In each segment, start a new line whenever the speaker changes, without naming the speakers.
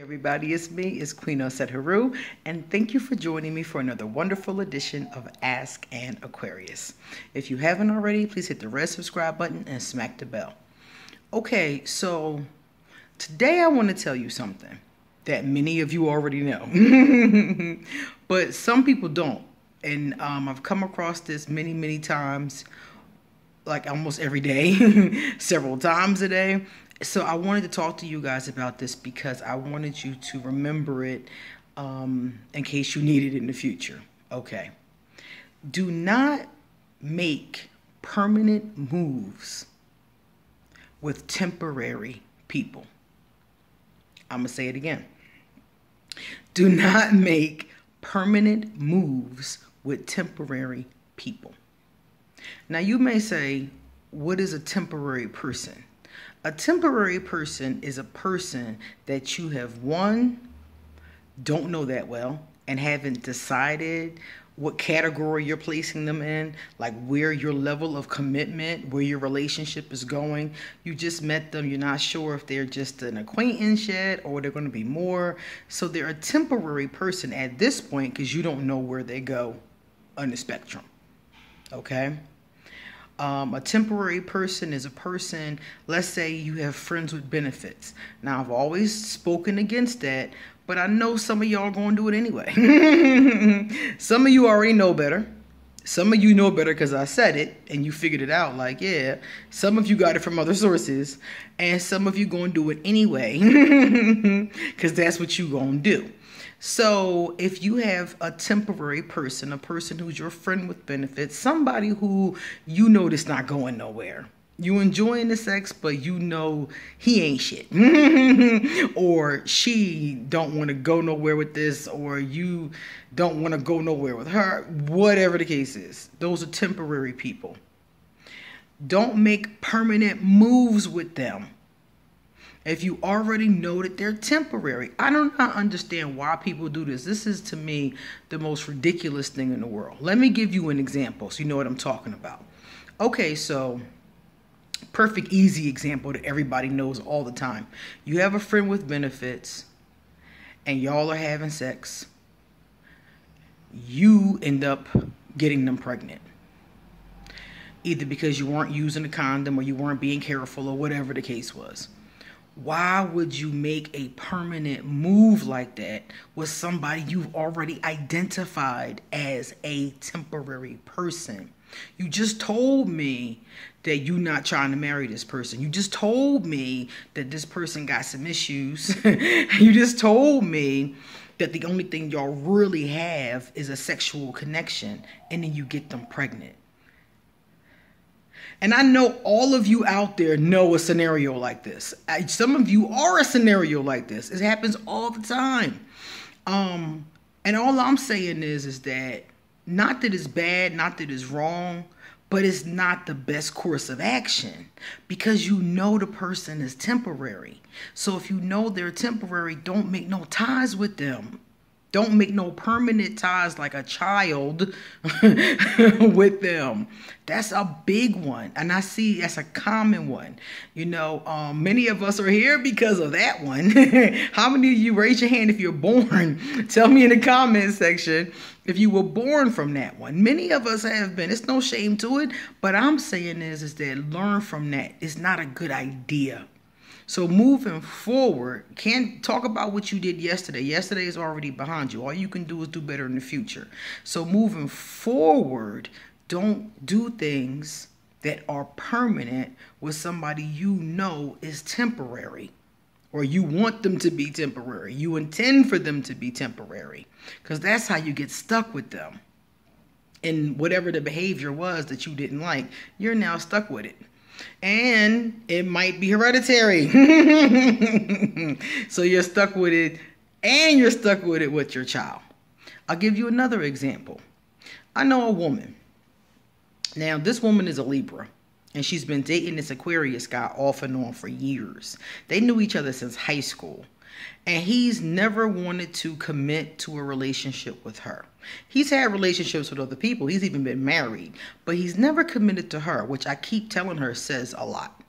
Everybody, it's me, it's Queen Osset Haru, and thank you for joining me for another wonderful edition of Ask an Aquarius. If you haven't already, please hit the red subscribe button and smack the bell. Okay, so today I want to tell you something that many of you already know, but some people don't. And I've come across this many times, like almost every day, several times a day. So I wanted to talk to you guys about this because I wanted you to remember it in case you need it in the future. Okay. Do not make permanent moves with temporary people. I'm going to say it again. Do not make permanent moves with temporary people. Now you may say, what is a temporary person? A temporary person is a person that you have, one, don't know that well and haven't decided what category you're placing them in, like where your level of commitment, where your relationship is going. You just met them. You're not sure if they're just an acquaintance yet or they're going to be more. So they're a temporary person at this point because you don't know where they go on the spectrum. Okay? A temporary person is a person, let's say you have friends with benefits. Now, I've always spoken against that, but I know some of y'all are going to do it anyway. Some of you already know better. Some of you know better because I said it and you figured it out. Like, yeah, some of you got it from other sources and some of you going to do it anyway because that's what you going to do. So if you have a temporary person, a person who's your friend with benefits, somebody who you know that's not going nowhere. You enjoying the sex, but you know he ain't shit. Or she don't want to go nowhere with this, or you don't want to go nowhere with her. Whatever the case is, those are temporary people. Don't make permanent moves with them. If you already know that they're temporary. I do not understand why people do this. This is, to me, the most ridiculous thing in the world. Let me give you an example so you know what I'm talking about. Okay, so perfect, easy example that everybody knows all the time. You have a friend with benefits and y'all are having sex. You end up getting them pregnant. Either because you weren't using a condom or you weren't being careful or whatever the case was. Why would you make a permanent move like that with somebody you've already identified as a temporary person? You just told me that you're not trying to marry this person. You just told me that this person got some issues. You just told me that the only thing y'all really have is a sexual connection, and then you get them pregnant. And I know all of you out there know a scenario like this. Some of you are a scenario like this. It happens all the time. And all I'm saying is that not that it's bad, not that it's wrong, but it's not the best course of action because you know the person is temporary. So if you know they're temporary, don't make no ties with them. Don't make no permanent ties like a child with them. That's a big one. And I see that's a common one. You know, many of us are here because of that one. How many of you, raise your hand if you're born? Tell me in the comment section if you were born from that one. Many of us have been. It's no shame to it. But I'm saying is that learn from that. It's not a good idea. So moving forward, can't talk about what you did yesterday. Yesterday is already behind you. All you can do is do better in the future. So moving forward, don't do things that are permanent with somebody you know is temporary. Or you want them to be temporary. You intend for them to be temporary. Because that's how you get stuck with them. And whatever the behavior was that you didn't like, you're now stuck with it. And it might be hereditary. So you're stuck with it, and you're stuck with it with your child. I'll give you another example. I know a woman. Now, this woman is a Libra, and she's been dating this Aquarius guy off and on for years. They knew each other since high school. And he's never wanted to commit to a relationship with her. He's had relationships with other people. He's even been married. But he's never committed to her, which I keep telling her says a lot.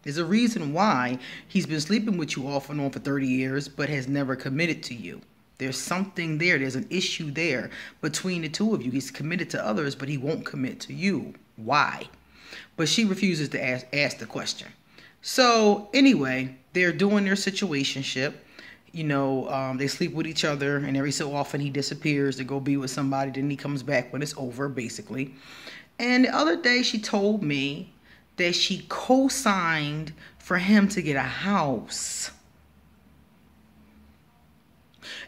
There's a reason why he's been sleeping with you off and on for 30 years, but has never committed to you. There's something there. There's an issue there between the two of you. He's committed to others, but he won't commit to you. Why? But she refuses to ask the question. So anyway, they're doing their situationship. They sleep with each other, and every so often he disappears to go be with somebody. Then he comes back when it's over, basically. And the other day she told me that she co-signed for him to get a house.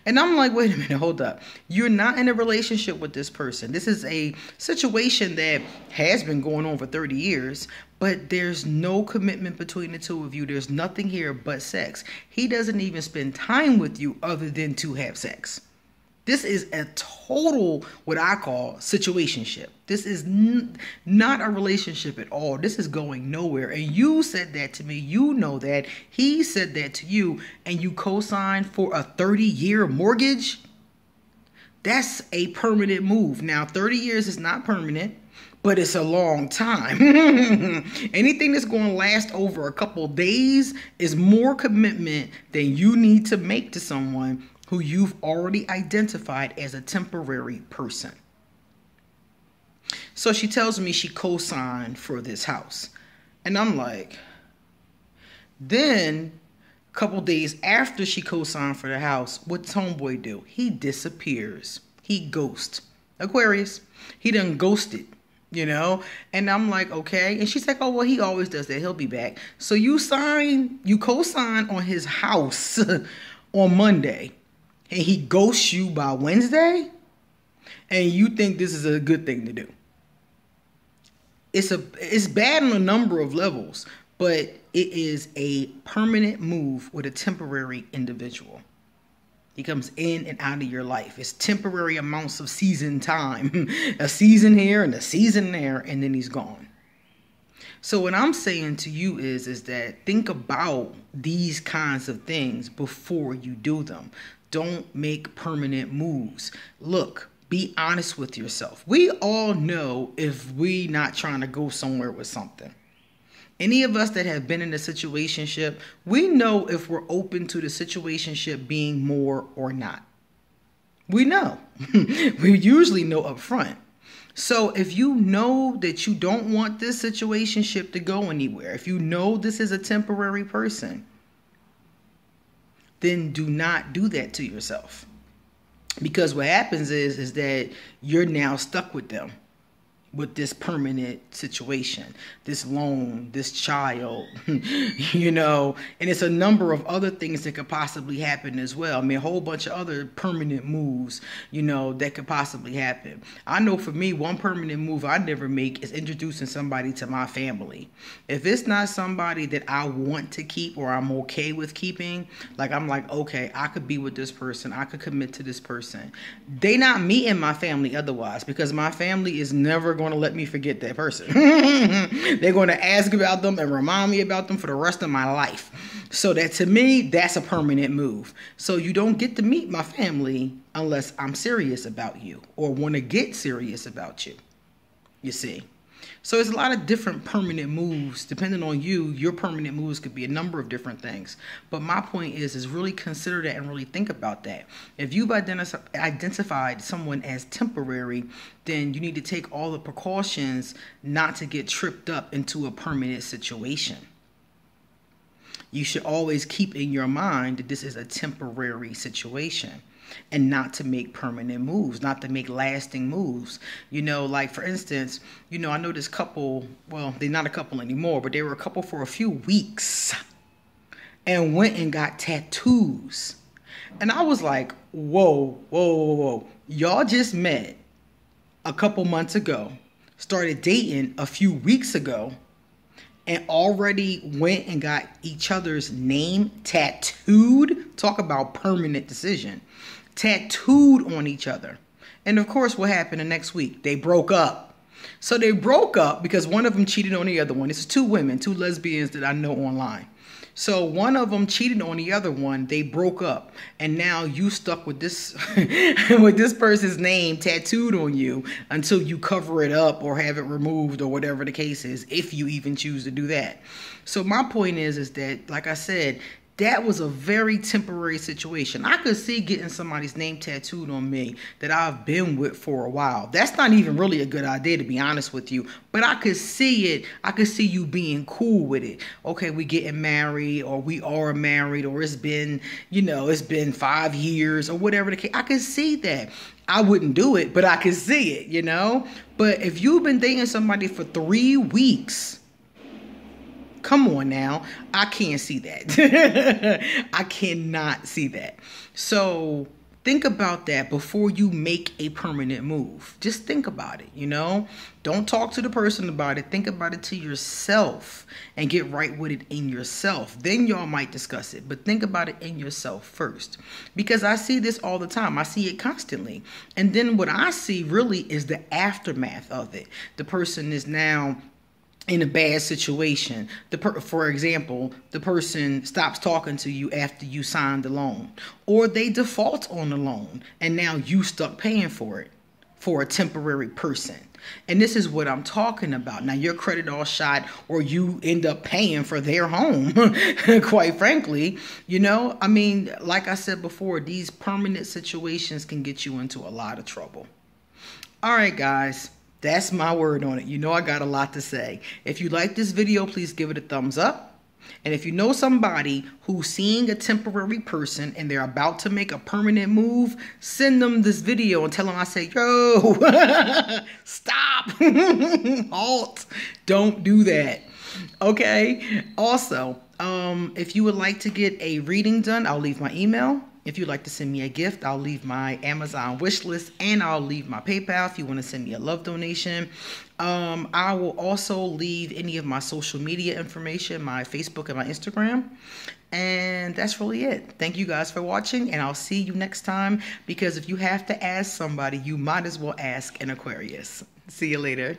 And I'm like, wait a minute, hold up. You're not in a relationship with this person. This is a situation that has been going on for 30 years, but there's no commitment between the two of you. There's nothing here but sex. He doesn't even spend time with you other than to have sex. This is a total, what I call, situationship. This is not a relationship at all. This is going nowhere. And you said that to me. You know that. He said that to you. And you co-signed for a 30-year mortgage? That's a permanent move. Now, 30 years is not permanent, but it's a long time. Anything that's going to last over a couple days is more commitment than you need to make to someone who you've already identified as a temporary person. So she tells me she co-signed for this house. And I'm like, then a couple days after she co-signed for the house, what's homeboy do? He disappears. He ghosts. Aquarius. He done ghosted, And I'm like, okay. And she's like, oh, well, he always does that. He'll be back. So you co-sign on his house on Monday. And he ghosts you by Wednesday, and you think this is a good thing to do. It's bad on a number of levels, but it is a permanent move with a temporary individual. He comes in and out of your life. It's temporary amounts of season time, a season here and a season there, and then he's gone. So what I'm saying to you is that think about these kinds of things before you do them. Don't make permanent moves. Look, be honest with yourself. We all know if we not trying to go somewhere with something. Any of us that have been in a situationship, we know if we're open to the situationship being more or not. We know. We usually know up front. So if you know that you don't want this situationship to go anywhere, if you know this is a temporary person, then do not do that to yourself. Because what happens is that you're now stuck with them, with this permanent situation, this loan, this child, and it's a number of other things that could possibly happen as well. I mean, a whole bunch of other permanent moves, that could possibly happen. I know for me, one permanent move I never make is introducing somebody to my family. If it's not somebody that I want to keep or I'm okay with keeping, I'm like, okay, I could be with this person. I could commit to this person. They not me and my family otherwise, because my family is never going to let me forget that person. They're going to ask about them and remind me about them for the rest of my life. So that to me, that's a permanent move. So you don't get to meet my family unless I'm serious about you or want to get serious about you. You see? So there's a lot of different permanent moves. Depending on you, your permanent moves could be a number of different things. But my point is really consider that and really think about that. If you've identified someone as temporary, then you need to take all the precautions not to get tripped up into a permanent situation. You should always keep in your mind that this is a temporary situation. And not to make permanent moves, not to make lasting moves. For instance, I know this couple, well, they're not a couple anymore, but they were a couple for a few weeks and went and got tattoos. And I was like, whoa. Y'all just met a couple months ago, started dating a few weeks ago, and already went and got each other's name tattooed. Talk about permanent decision. Tattooed on each other. And of course, what happened the next week? They broke up. So they broke up because one of them cheated on the other one. This is two women, two lesbians that I know online. So one of them cheated on the other one. They broke up, and now you stuck with this with this person's name tattooed on you until you cover it up or have it removed or whatever the case is, if you even choose to do that. So my point is that, like I said, that was a very temporary situation. I could see getting somebody's name tattooed on me that I've been with for a while. That's not even really a good idea, to be honest with you. But I could see it. I could see you being cool with it. Okay, we getting married, or we are married, or it's been, it's been 5 years or whatever the case. I could see that. I wouldn't do it, but I could see it, But if you've been dating somebody for 3 weeks, come on now. I can't see that. I cannot see that. So think about that before you make a permanent move. Just think about it, Don't talk to the person about it. Think about it to yourself and get right with it in yourself. Then y'all might discuss it. But think about it in yourself first. Because I see this all the time. I see it constantly. And then what I see really is the aftermath of it. The person is now in a bad situation. For example, the person stops talking to you after you signed the loan, or they default on the loan, and now you stuck paying for it for a temporary person. And this is what I'm talking about. Now your credit all shot, or you end up paying for their home, quite frankly. Like I said before, these permanent situations can get you into a lot of trouble. All right, guys. That's my word on it. I got a lot to say. If you like this video, please give it a thumbs up. And if you know somebody who's seeing a temporary person and they're about to make a permanent move, send them this video and tell them I say, yo, stop, halt, don't do that. Okay. Also, if you would like to get a reading done, I'll leave my email. If you'd like to send me a gift, I'll leave my Amazon wish list, and I'll leave my PayPal if you want to send me a love donation. I will also leave any of my social media information, my Facebook and my Instagram. And that's really it. Thank you guys for watching, and I'll see you next time, because if you have to ask somebody, you might as well ask an Aquarius. See you later.